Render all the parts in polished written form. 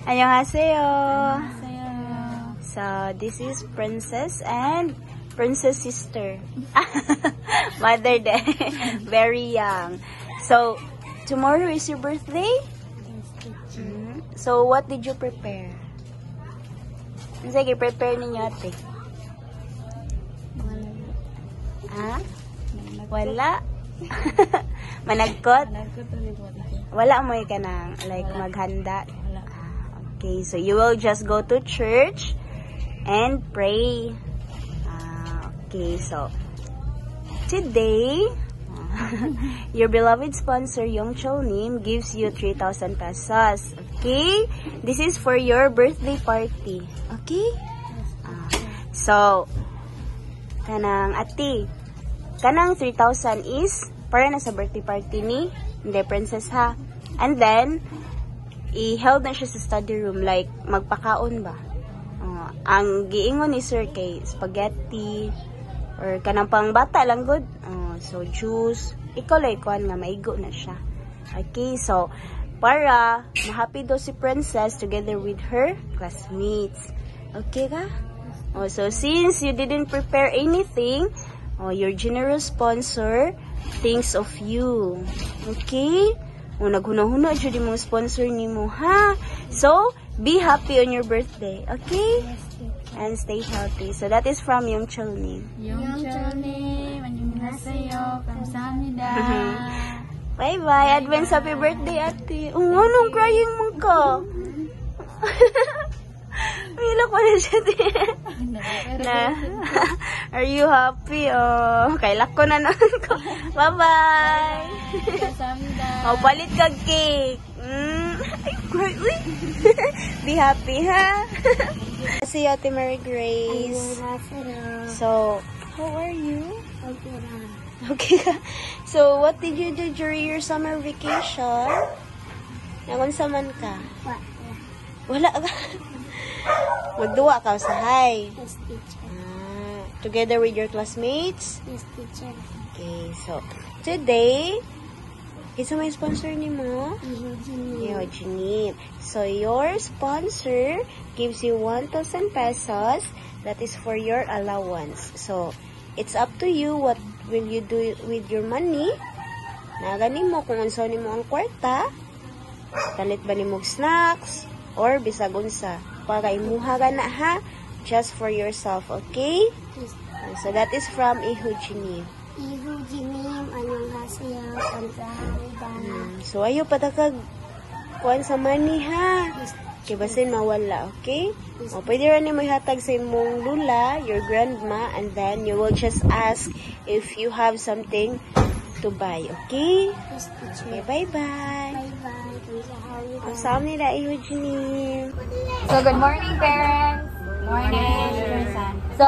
Annyeonghaseyo. Annyeonghaseyo. So, this is Princess and Princess sister. Mother Day. Very young. So, tomorrow is your birthday? So, what did you prepare? Sige, prepare ninyo ate. Ha? Wala? Managkot? Wala mo ka nang like maghanda? Okay, so you will just go to church and pray. Okay, so today, your beloved sponsor, Young Cholnim, gives you 3,000 pesos. Okay? This is for your birthday party. Okay? So, kanang ati, kanang 3,000 is para na sa birthday party ni hindi Princess ha. And then, i-held na siya sa study room, like magpakaon ba. Ang giingon ni sir kay spaghetti or kanang pang bata lang good. So juice, ikaw like kuan nga maigo na siya. Okay, so para ma-happy daw si Princess together with her classmates. Okay ka? So since you didn't prepare anything, your generous sponsor thinks of you. Okay? Naghuna-huna jud imong sponsor nimo ha. So, be happy on your birthday. Okay? And stay healthy. So that is from Young Cholnim. Young Cholnim, annyeonghaseyo, kamsahamnida. Bye-bye. Advance happy birthday, ate. Anong crying mo ka? Milak pa na siya, na. Are you happy? Kailak ko na naman ko. Bye-bye. Palit kag cake. Uy. Be happy, ha? See you, Ate Mary Grace. So, how are you? Okay. So, what did you do during your summer vacation? Nagunsa man ka? Wala ka? Magduwa ka sa high? Yes, teacher. Together with your classmates? Yes, teacher. Okay, so, today, isa may sponsor ni mo? Eugenie. So, your sponsor gives you 1,000 pesos. That is for your allowance. So, it's up to you what will you do with your money. Nagani mo kung anso ni mo ang kwarta. Talit ba ni mo snacks? Or bisag unsa. Para imuha ka na ha. Just for yourself, okay? Yes. So, that is from Eugenie. Eugenie, annyeonghaseyo, kamsahamnida. So, ayaw patakag kuan sa money, ha? Kaya basin mawala, okay? Pwede rin mo ihatag sa imong lula, your grandma, and then you will just ask if you have something to buy, okay? Yes, teacher. Okay, bye-bye. Bye-bye. Kamsahamnida. Kamsahamnida, Eugenie. So, good morning, parents. Morning. So,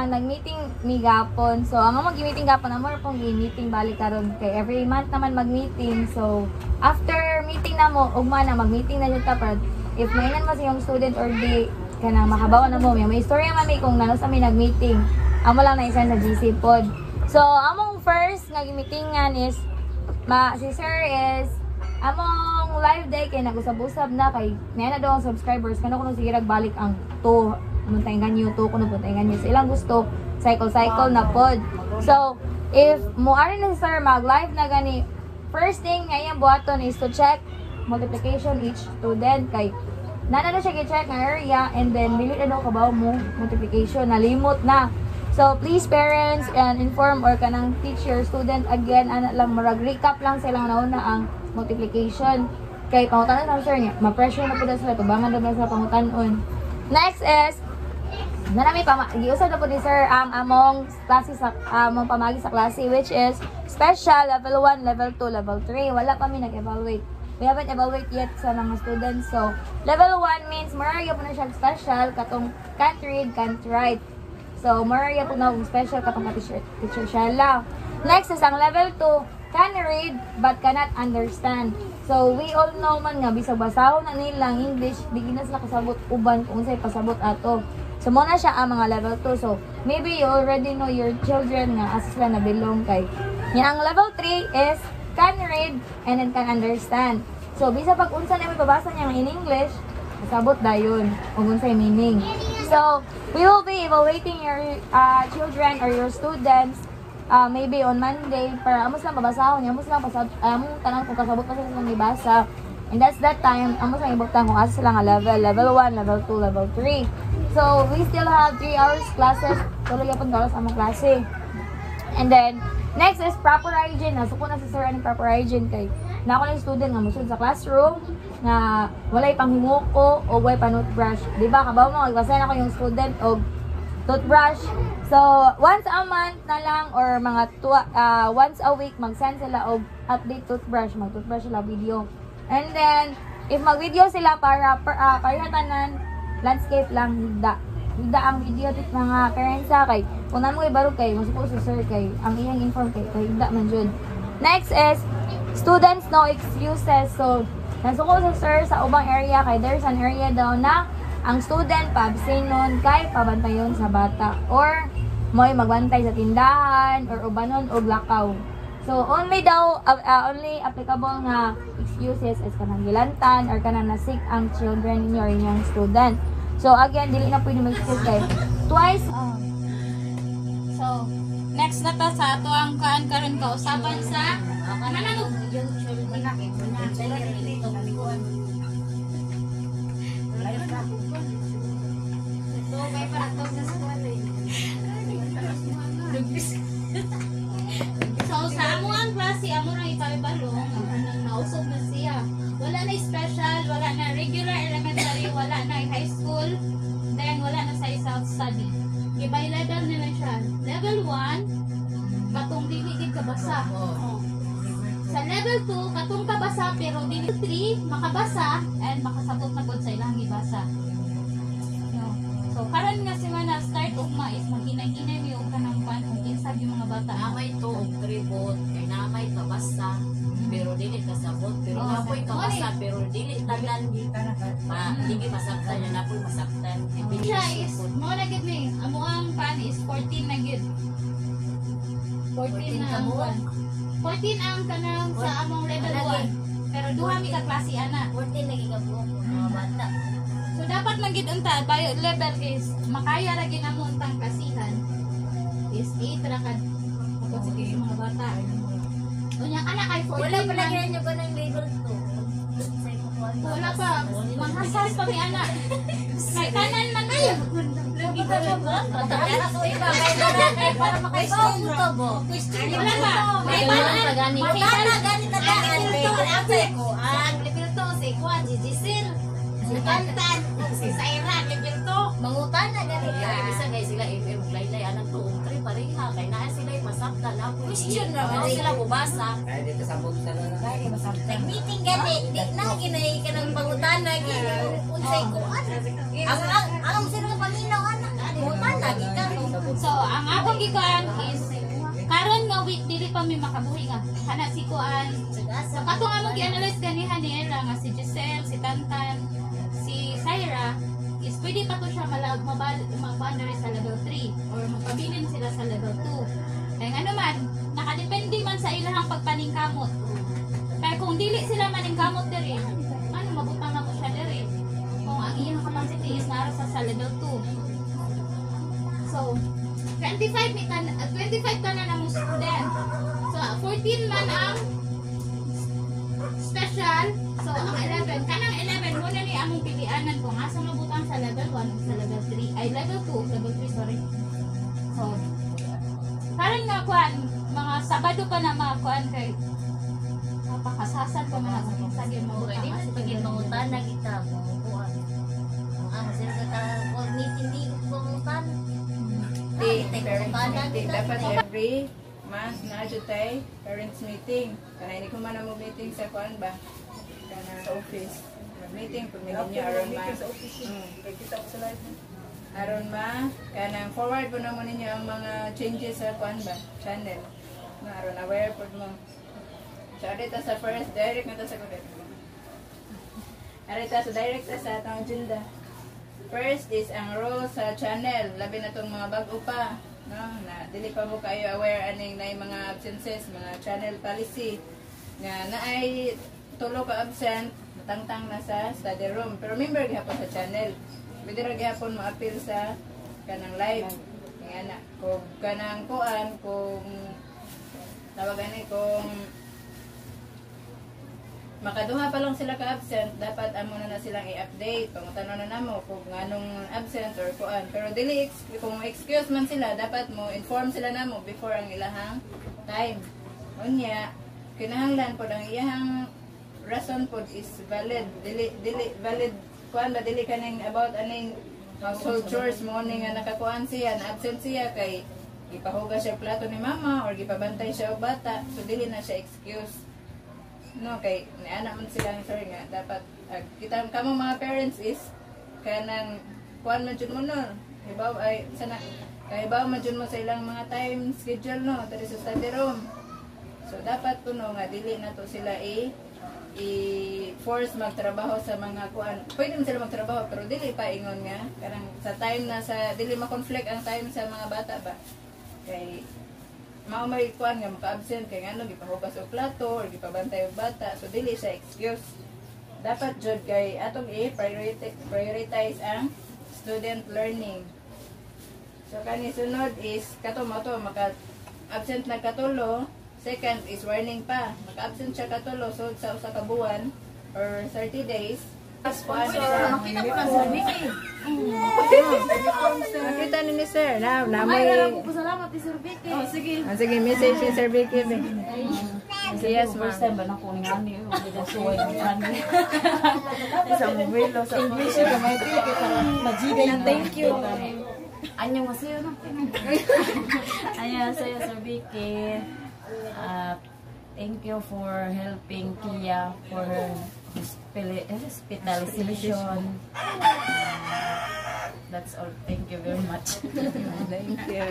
nag-meeting mi gapon. So, ang mag-meeting gapon, amo pong i-meeting balik karon kay every month naman mag-meeting. So, after meeting na mo, ugma na mag-meeting na jud ta para if mainan mo sa yung student or di kanang makabawa na mo, may istorya mami kung nano sa mi nag-meeting. Amo lang na isa sa GC pod. So, among first nga gi-meetingan is si sir is among live day kay nag-usab-usab na kay na daw ang subscribers kano kuno sige balik ang 2 puntay ganyo to kuno puntay ganyo sa ilang gusto cycle na pod. So if mo ari na si sir mag live na gani, first thing nga iyang buhaton is to check multiplication each student kay nana na siya gi-check nga area and then dili na daw kabaw mo multiplication nalimot na. So please parents and inform or kanang teacher student again ana lang marag recap lang silang nauna ang multiplication kay pangutanon na sir niya ma-pressure na pud sila tubangan daw sila pangutanon. Next is nanami giusab na po ni sir ang among klase sa among pamagi sa klase which is special level 1, level 2, level 3. Wala pa mi nag-evaluate. We haven't evaluate yet sa mga students. So level 1 means maraya po na siya special katong can't read, can't write. So maraya po na special katong teacher siya lang. Next is ang level 2 can read but cannot understand. So we all know man nga bisag basahon na nilang English di na sila kasabot uban kung unsay pasabot ato. So muna siya ang mga level 2. So maybe you already know your children nga as sila na belong kay. Yan ang level 3 is can read and then can understand. So bisa pag unsa na may babasa niya in English, Kasabot dayon ug unsay meaning. So, we will be evaluating your children or your students maybe on Monday para amos lang babasahon, amos lang among tanan kung kasabot pa sila silang ibasa. And that's that time, amos lang ibutang kung asa sila nga level 1, level 2, level 3. So, we still have 3 hours classes. Tuloy yapon ka sa among klase. And then, next is proper hygiene. Nasuko na si sir ang proper hygiene kay na ako ng student nga musul sa classroom na walay panghimuko o way pa toothbrush. Di ba? Kabaw mo, magbasahin ako yung student o toothbrush. So, once a month na lang or mga once a week, mag-send sila og update toothbrush. Mag-toothbrush sila video. And then, if mag-video sila para parihatanan, landscape lang, higda. Higda ang video tit mga parents sa kay. Kung naman mo ibarog kay, masuko si sir kay, ang iyang inform kay higda man dyan. Next is, students no excuses. So, nasuko si sir sa ubang area kay there's an area daw na ang student paabsenon kay pabantayon sa bata or mo'y magbantay sa tindahan or ubanon o lakaw. So, only daw, only applicable na excuses is kanang gilantan or kanang nasik ang children ninyo or inyong student. So, again, dili na pwede mag-excuse kay twice. So, next na ta sa ato ang kaan karon kausapan sa kanang yung children na so, may para to sa school. So, sa amo ang klase, amo ra ipabalong ang nausog na siya. Wala na special, wala na regular elementary, wala na high school, then wala na sa self-study. Ibay level nila siya. Level 1, katong dili kabasa. Sa level 2, katong kabasa pero dili 3, makabasa and makasabot na gud sa ilang gibasa. So, karon nga si na start ugma is maghinay-hinay mi og kanang pan kung kinsa yung mga bata. Amay to og tribot, kay namay kabasa, pero dili kasabot, pero napoy kabasa, pero dili tanan dili masaktan na napoy masaktan. Siya is, mo na gid mi, amo ang pan is 14 na gid. 14 na ang pan. 14 ang kanang sa among level 1. Pero duha mi ka klase ana. 14 lagi ka buok mga bata. So dapat man gid unta bio level is makaya ra gid among tang klasihan. Is 8 ra kad kapag sa mga bata. Unya ana kay 14. Wala pa lagi nyo ba ng level 2? Wala pa. Manghasas pa mi ana. Kay tanan man ay. Lagi ka ba? Tanan ako iba kay para makaisong ka bo. Wala pa. May tanan. Magana gani tadaan ko. Ang level 2 si Juan Gigisil. Si Tantan, si Saira, level 2. Mangutan na gani ka. Bisa guys sila FM laylay anang tuong tri pareha kay naa sila masaktan na question na sila mubasa. Kaya dito sa buksa na na. Kaya masaktan. Meeting gani di na ginay ka nang pangutan na gini. Unsay ko ang sino ka paminaw anak. Mangutan na gika. So, ang akong gikuan is karon nga week dili pa mi makabuhi nga. Kana si kuan. So, katong among gi-analyze ganihan niya nga si Giselle, si Tantan, si Saira is pwede pa to siya mag-boundary sa level 3 or magpabilin sila sa level 2. Kaya nga naman, nakadepende man sa ilang pagpaningkamot. Kaya kung dili sila maningkamot diri, ano mabutang na ko siya diri. Kung ang iyang capacity is nara sa level 2. So, 25 ka na namong student. So, 14 man ang special. So, ang 11. Kanang 11, muna ni among pilianan kung asa mabutang sa level 1 o sa level 3. Ay, level 2. Level 3, sorry. So, karon nga kuan, mga Sabado pa na mga kuan kay napakasasan pa mga sa gyud mabutang. Pwede man pagin mangutan na kita mo kuan. Ang sila ka meeting di mangutan. Dapat every month na tayo parents meeting. Kana hindi ko man mo meeting sa kuan ba? Kana sa office. Meeting pag ninyo aron ma. Kita ko sa live. Aron ma kanang forward po naman ninyo ang mga changes sa kuan ba? Channel. Na aron aware po mo. So dito sa first direct na to sa kuan. Arita sa direct sa atong agenda. First is ang role sa channel, labi na itong mga bago pa, no? Na dili pa mo kayo aware aning na mga absences, mga channel policy nga na ay tulo ka absent, tangtang na sa study room. Pero member gihapon sa channel. Pwede ra gihapon ma-appeal sa kanang live. Nga na, kung kanang kuan, kung tawagan ni kung makaduha pa lang sila ka-absent, dapat amo na silang i-update. Pangutanon na namo kung nganong absent or kuan. Pero dili, kung excuse man sila, dapat mo inform sila namo before ang ilahang time. Unya, kinahanglan po ang iyahang rason po is valid. Dili valid kuan ba dili kaning about aning household chores mo ni nga nakakuan siya, na absent siya kay gipahugas siya plato ni mama or gipabantay siya og bata. So dili na siya excuse. No, kay niana man sila sorry nga dapat kita kamo mga parents is kanang kuan man jud mo no. Ibaw ay sana kay ibaw man jud mo sa ilang mga time schedule no diri sa study room. So dapat kuno nga dili na to sila i-force magtrabaho sa mga kuan. Pwede man sila magtrabaho pero dili pa ingon nga kanang sa time na sa dili ma-conflict ang time sa mga bata ba. Kay mao may kuan nga maka-absent kay ngano gipahugas og plato or gipabantay og bata. So dili siya excuse. Dapat jud kay atong prioritize ang student learning. So kani sunod is kato mo to maka-absent na katulo. Second is warning pa. Maka-absent siya katulo so sa usa ka buwan or 30 days. Makita ko lang sa Vicky. Nakita ni Sir. Namoy. Salamat ni Sir Vicky. Oh, sige. Sige, message si Sir Vicky. Yes, First time ba na kunin nga niyo? Hindi na suway ng channel. Sa mobile, sa English, gamay ko. Majigay na thank you. Anyong masayo na. Anyong masayo, Sir Vicky. Thank you for helping Kia for her hospitalization. That's all. Thank you very much. Thank you.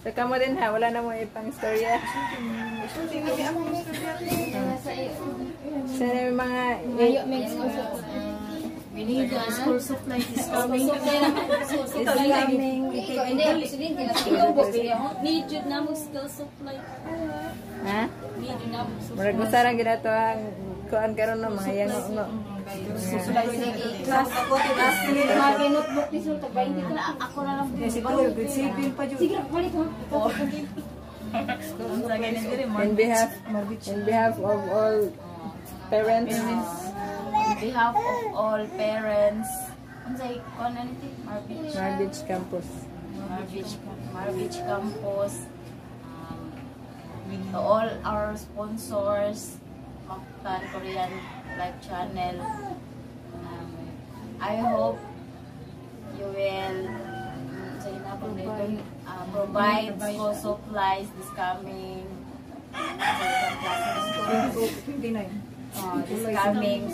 So, kamo din ha, wala na mo ipang storya. Sana may mga... We need school supply is coming. Need yun na mo school supply. Ha? Need yun na mo Murag masarang ginato ang kuan karon no mga yango. class ako. Tapos mga notebook ni Sulta. Ako na lang. Good saving pa Sige, balik mo. In behalf of all parents. On behalf of all parents, unsay kon ano ti Marbich Campus. Marbich Campus. To all our sponsors, Mactan Korean Live Channel. I hope you will provide school supplies this coming this coming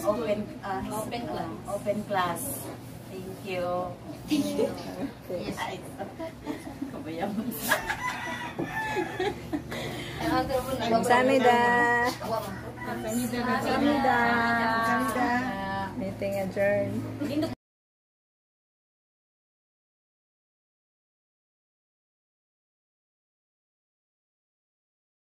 open class. Thank you. Kamsahamnida. Meeting adjourned.